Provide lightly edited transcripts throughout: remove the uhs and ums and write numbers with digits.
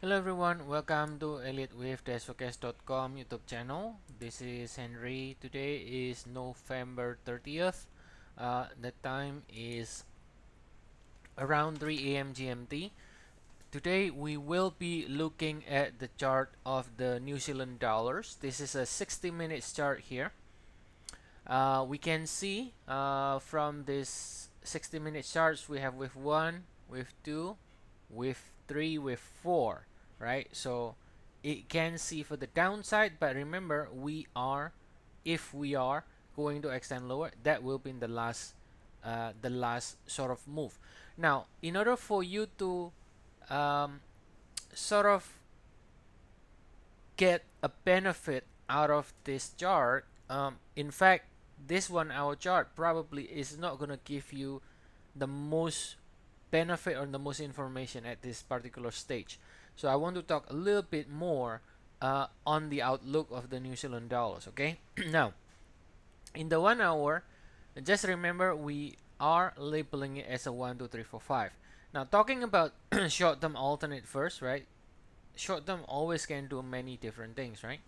Hello everyone, welcome to Elliott Wave Forex.com YouTube channel. This is Henry. Today is November 30th. The time is around 3 a.m. GMT. Today we will be looking at the chart of the New Zealand dollars. This is a 60-minute chart here. We can see from this 60-minute charts we have with 1, with 2, with 3, with 4, right? So it can see for the downside, but remember if we are going to extend lower, that will be in the last sort of move. Now, in order for you to um, sort of get a benefit out of this chart, in fact, this 1 hour chart probably is not going to give you the most benefit or the most information at this particular stage. So I want to talk a little bit more on the outlook of the New Zealand dollars. Okay, now in the 1 hour, just remember we are labeling it as a 1, 2, 3, 4, 5. Now talking about short-term alternate first, right? Short-term always can do many different things, right?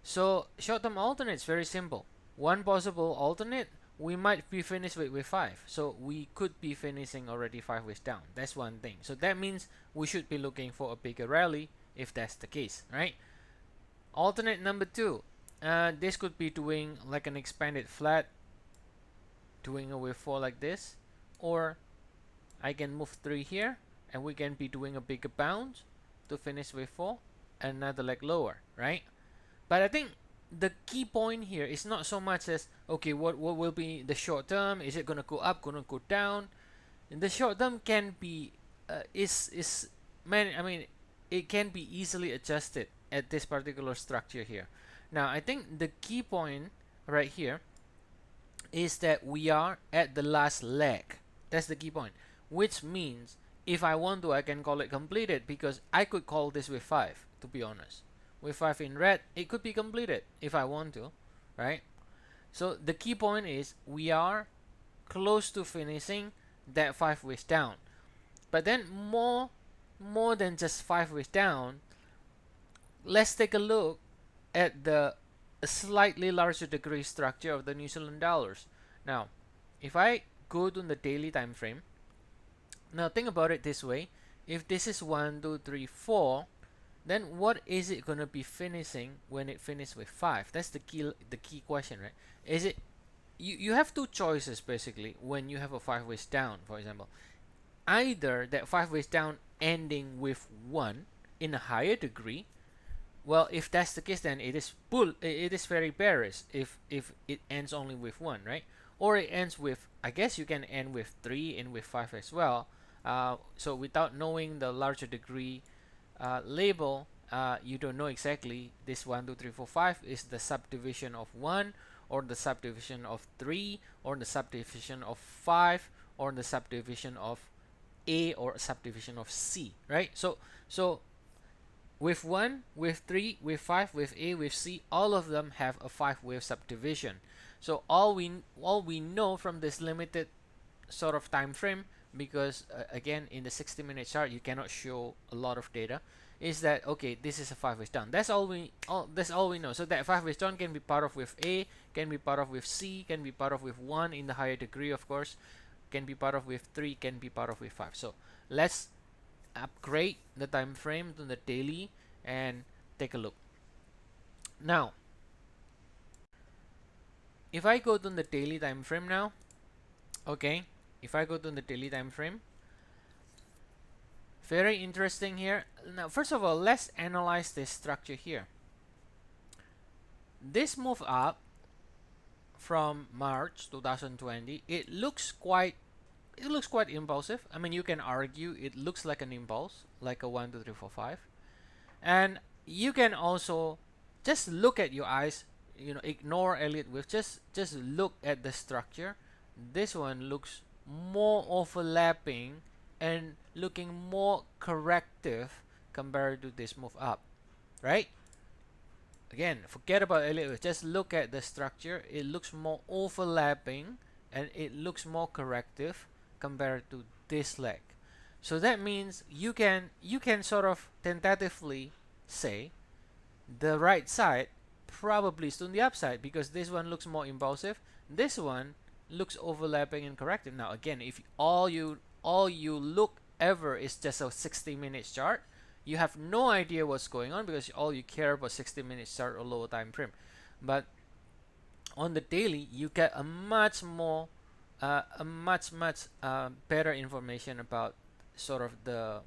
So short-term alternate is very simple. One possible alternate, we might be finished with 5. So we could be finishing already 5 ways down. That's one thing. So that means we should be looking for a bigger rally if that's the case, right? Alternate number 2, this could be doing like an expanded flat, doing a wave 4 like this, or I can move 3 here and we can be doing a bigger bounce to finish wave 4, another leg lower, right? But I think the key point here is not so much as okay, what will be the short term? Is it gonna go up? Gonna go down? And the short term can be is man. I mean, it can be easily adjusted at this particular structure here. Now, I think the key point right here is that we are at the last leg. That's the key point, which means if I want to, I can call it completed because I could call this with 5, to be honest. With 5 in red, it could be completed if I want to, right? So the key point is we are close to finishing that 5 ways down. But then more than just 5 ways down, let's take a look at the slightly larger degree structure of the New Zealand dollars. Now, if I go to the daily time frame, now think about it this way. If this is 1, 2, 3, 4, then what is it going to be finishing when it finishes with 5? That's the key question, right? Is it you have two choices basically when you have a 5 ways down, for example. Either that 5 ways down ending with 1 in a higher degree. Well, if that's the case, then it is it is very bearish if it ends only with 1, right? Or it ends with, I guess you can end with 3 and with 5 as well. So without knowing the larger degree label, you don't know exactly this 1, 2, 3, 4, 5 is the subdivision of 1 or the subdivision of 3 or the subdivision of 5 or the subdivision of A or subdivision of C, right? So with 1, with 3, with 5, with A, with C, all of them have a 5-wave subdivision. So all we know from this limited sort of time frame, because again in the 60-minute chart you cannot show a lot of data, is that okay, this is a 5 ways down. That's all we know. So that 5 ways down can be part of with A, can be part of with C, can be part of with 1 in the higher degree, of course, can be part of with 3, can be part of with 5. So let's upgrade the time frame to the daily and take a look. Now, if I go to the daily time frame now, okay, if I go to the daily time frame, very interesting here. Now, first of all, let's analyze this structure here. This move up from March 2020, it looks quite impulsive. I mean, you can argue it looks like an impulse, like a 1, 2, 3, 4, 5. And you can also just look at your eyes, ignore Elliott Wave, just look at the structure. This one looks more overlapping and looking more corrective compared to this move up, right? Again, forget about Elliott Wave, just look at the structure. It looks more overlapping and it looks more corrective compared to this leg. So that means you can sort of tentatively say the right side probably is on the upside because this one looks more impulsive. This one looks overlapping and corrective. Now again, if all you look ever is just a 60 minutes chart, you have no idea what's going on because all you care about 60 minutes chart or lower time frame. But on the daily, you get a much more, a much better information about sort of the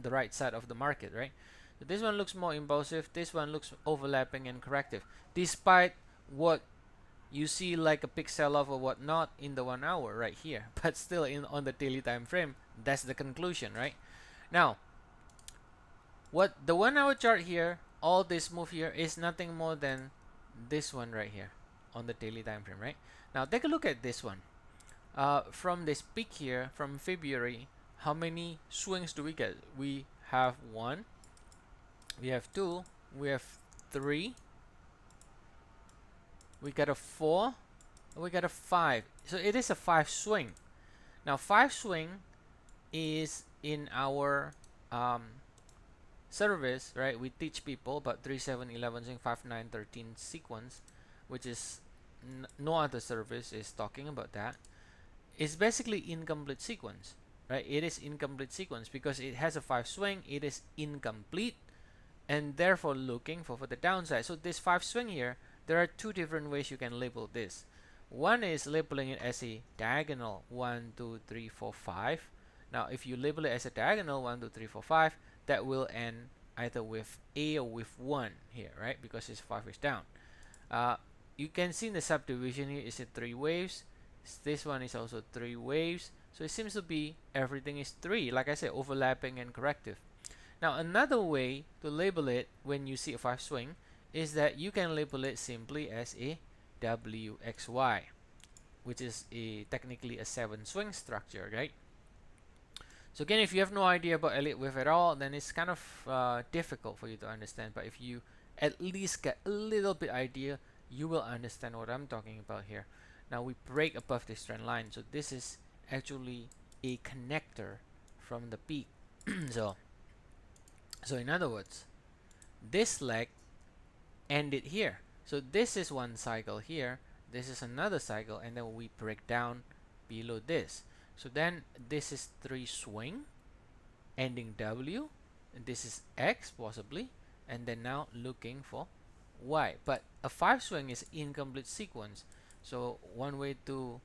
right side of the market, right? So this one looks more impulsive. This one looks overlapping and corrective, despite what you see like a big sell-off or whatnot in the 1 hour right here. But still, on the daily time frame, that's the conclusion, right? Now, what the 1 hour chart here, all this move here is nothing more than this one right here on the daily time frame, right? Now take a look at this one. From this peak here from February, how many swings do we get? We have one, we have two, we have three, we got a four, we got a five. So it is a five swing. Now five swing is in our service, right? We teach people about 3, 7, 11 swing, 5, 9, 13 sequence, which is no other service is talking about that. It's basically incomplete sequence, right? It is incomplete sequence because it has a five swing. It is incomplete, and therefore looking for the downside. So this five swing here, there are two different ways you can label this. One is labeling it as a diagonal 1, 2, 3, 4, 5. Now, if you label it as a diagonal 1, 2, 3, 4, 5, that will end either with A or with 1 here, right? Because it's 5 is down. You can see in the subdivision here is it 3 waves. This one is also 3 waves. So it seems to be everything is 3, like I said, overlapping and corrective. Now another way to label it when you see a 5 swing is that you can label it simply as a WXY, which is technically a 7 swing structure, right? So again, if you have no idea about Elliott Wave at all, then it's kind of difficult for you to understand. But if you at least get a little bit idea, you will understand what I'm talking about here. Now we break above this trend line, so this is actually a connector from the peak. so in other words, this leg ended here. So this is one cycle here, this is another cycle, and then we break down below this. So then this is 3 swing ending W, and this is X possibly, and then now looking for Y. But a 5 swing is incomplete sequence. So one way to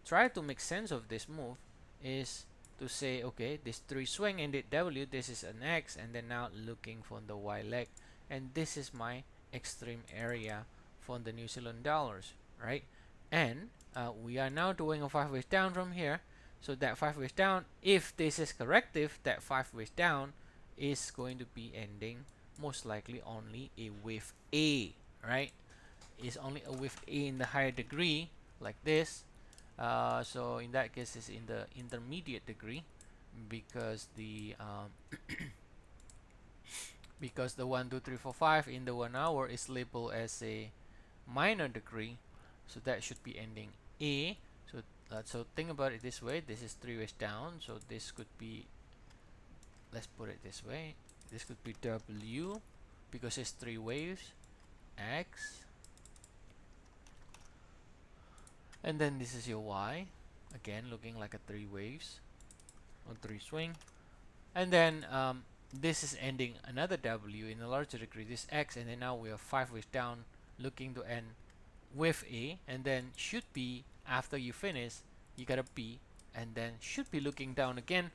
try to make sense of this move is to say, okay, this 3 swing ended W, this is an X, and then now looking for the Y leg, and this is my extreme area for the New Zealand dollars, right? And we are now doing a 5 ways down from here. So that 5 ways down, if this is corrective, that 5 ways down is going to be ending most likely only a wave A, right? Is only a wave A in the higher degree, like this. So in that case, it's in the intermediate degree because the because the 1, 2, 3, 4, 5 in the 1 hour is labeled as a minor degree, so that should be ending A. So think about it this way. This is 3 ways down, so this could be, let's put it this way, this could be W because it's 3 waves, X, and then this is your Y, again looking like a 3 waves or 3 swing, and then this is ending another W in a larger degree, this X, and then now we have 5 ways down looking to end with A, and then should be, after you finish, you got a B, and then should be looking down again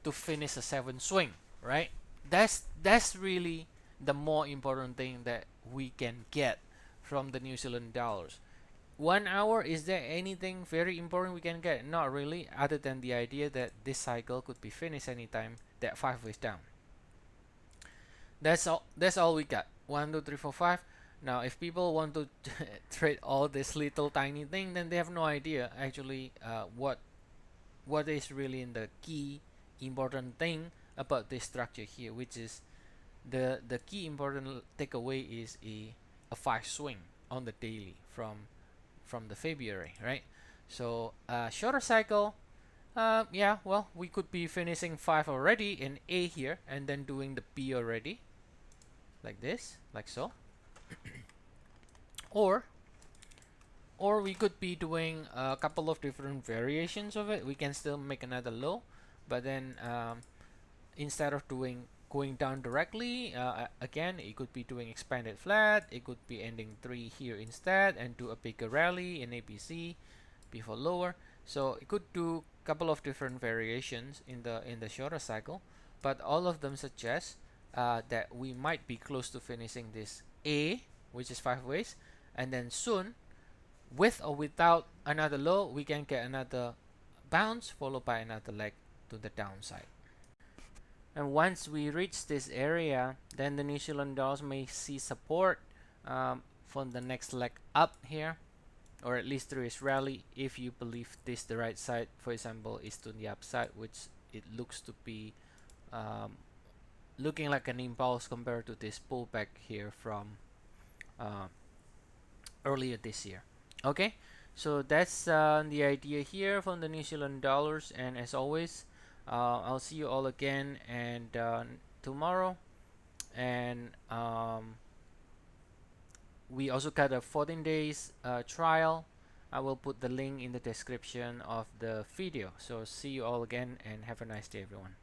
to finish a 7 swing, right? That's really the more important thing that we can get from the New Zealand dollars. 1 hour, is there anything very important we can get? Not really, other than the idea that this cycle could be finished anytime that 5 ways down. That's all we got. 1, 2, 3, 4, 5. Now if people want to trade all this little tiny thing, then they have no idea actually what is really in the key important thing about this structure here, which is the key important takeaway is a 5 swing on the daily from the February, right? So shorter cycle, Yeah, well, we could be finishing 5 already in A here and then doing the B already, like this, like so. Or we could be doing a couple of different variations of it. We can still make another low, but then instead of going down directly, again, it could be doing expanded flat. It could be ending 3 here instead and do a bigger rally in ABC before lower. So it could do a couple of different variations in the shorter cycle, but all of them suggest that we might be close to finishing this A, which is 5 ways, and then soon, with or without another low, we can get another bounce followed by another leg to the downside. And once we reach this area, then the New Zealand dollars may see support from the next leg up here, or at least there is rally if you believe this the right side, for example, is to the upside, which it looks to be looking like an impulse compared to this pullback here from uh, earlier this year. Okay, so that's the idea here from the New Zealand dollars, and as always, I'll see you all again and tomorrow, and we also got a 14 days trial. I will put the link in the description of the video. So see you all again and have a nice day, everyone.